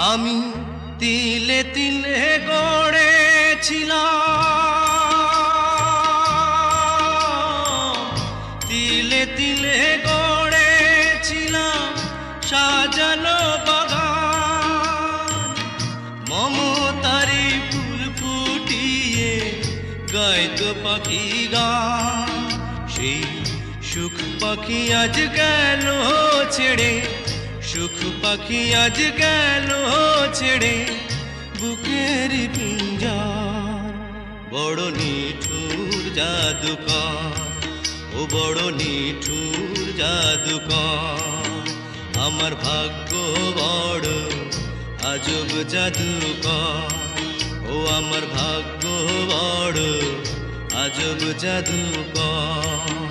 আমি তিলে তিলে গড়েছিলাম, তিলে তিলে গড়েছিলাম সাজানো বাগান। মমতারি ফুল ফুটিয়ে গাইতো পাখি গান। সেই সুখ পাখি আজ গেল ছেড়ে, সুখ পাখি আজ গেল ছেড়ে বুকের পিঞ্জার। বড় নিঠুর জাদুকর, ও বড় নিঠুর জাদুকর। আমার ভাগ্য বড় আজব জাদুকর, ও আমার ভাগ্য বড় আজব জাদুকর।